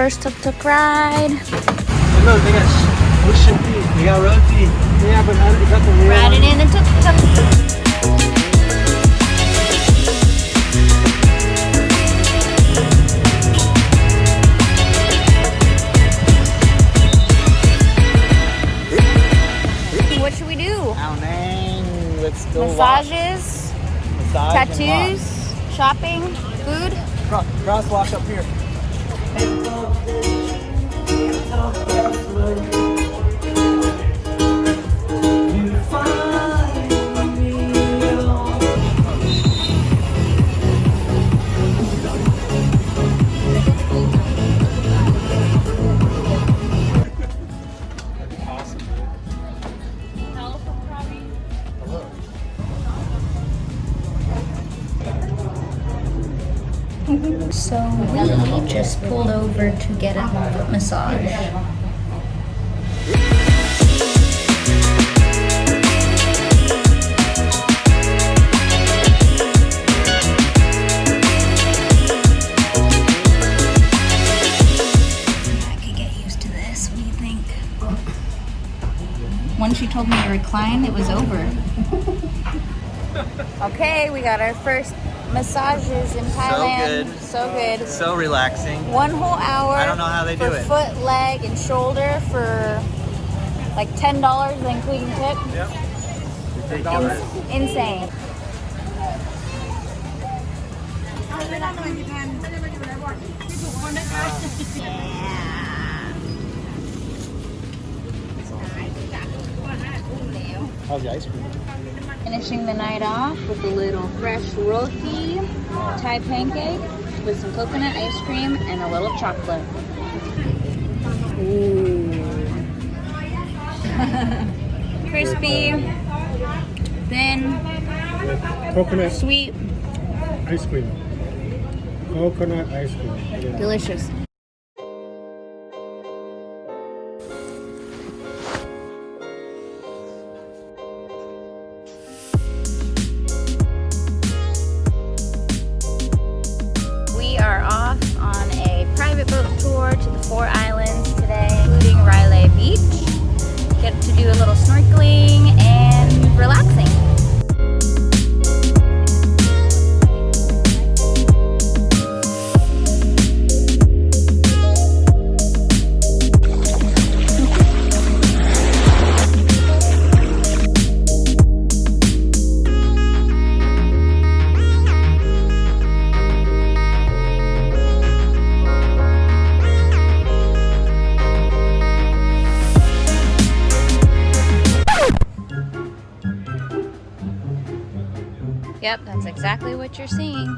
first tuk-tuk ride. Hey, look, they got ocean tea, they got roti. Yeah, but I got the real Riding in the tuk-tuk. What should we do? Oh, man. Let's go Massages, Massage tattoos, shopping, food. Crosswalk up here. So we just pulled over to get a foot massage. I could get used to this. What do you think? Once you told me to recline, it was over. Okay, we got our first massages in Thailand. So good. So relaxing. 1 whole hour. I don't know how they do it. Foot, leg, and shoulder for like $10, including tip. Yep. $10. Insane. How's the ice cream? Finishing the night off with a little fresh roti Thai pancake with some coconut ice cream and a little chocolate. Ooh. Crispy, thin, Coconut sweet, ice cream. Coconut ice cream. Yeah. delicious. We are off on a private boat tour to the 4 islands today, including Riley Beach. Get to do a little snorkeling and relaxing. Yep, that's exactly what you're seeing.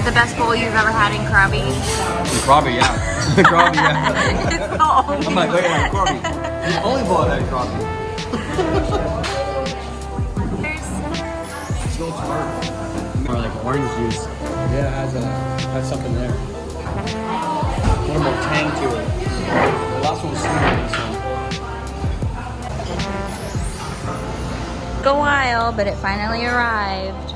the best bowl you've ever had in Krabi? Krabi, yeah. Krabi, yeah. It's the only I'm like, wait, yeah, Krabi. The only bowl I had Krabi. Or like orange juice. Yeah, it has something there. A little more tang to it. The last one was sweeter than this one. Took a while, but it finally arrived.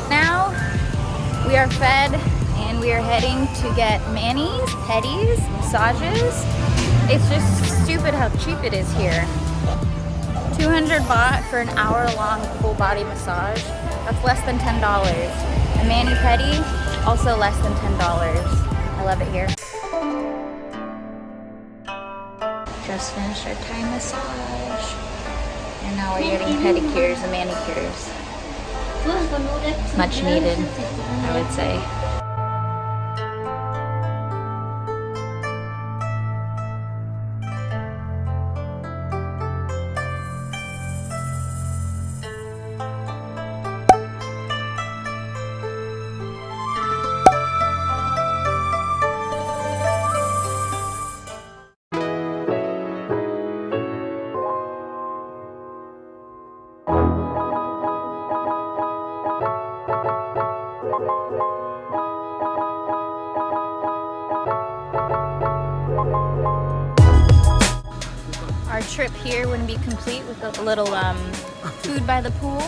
Now we are fed and we are heading to get manis, pedis, massages. It's just stupid how cheap it is here. 200 baht for an hour-long full body massage. That's less than $10. A mani-pedi, also less than $10. I love it here. Just finished our Thai massage. And now we're getting pedicures and manicures. Much needed, I would say. Our trip here wouldn't be complete with a little food by the pool,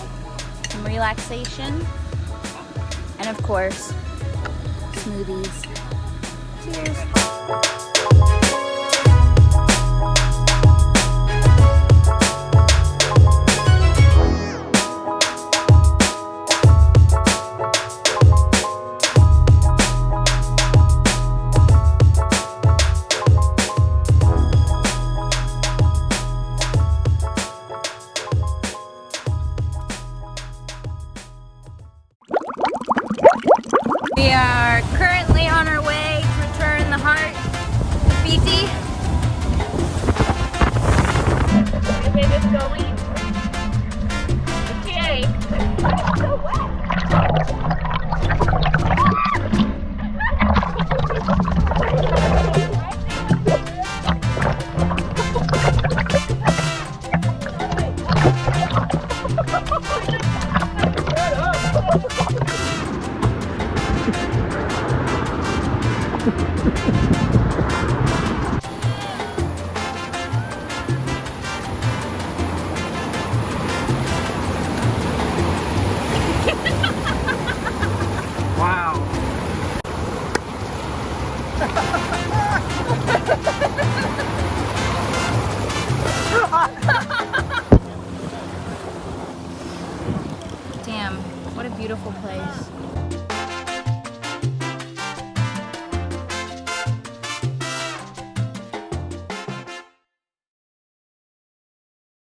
some relaxation, and of course, smoothies. Cheers! We are currently on our way to return the heart to Fiji. Is it going? Okay. It's so wet. Wow. Damn, what a beautiful place.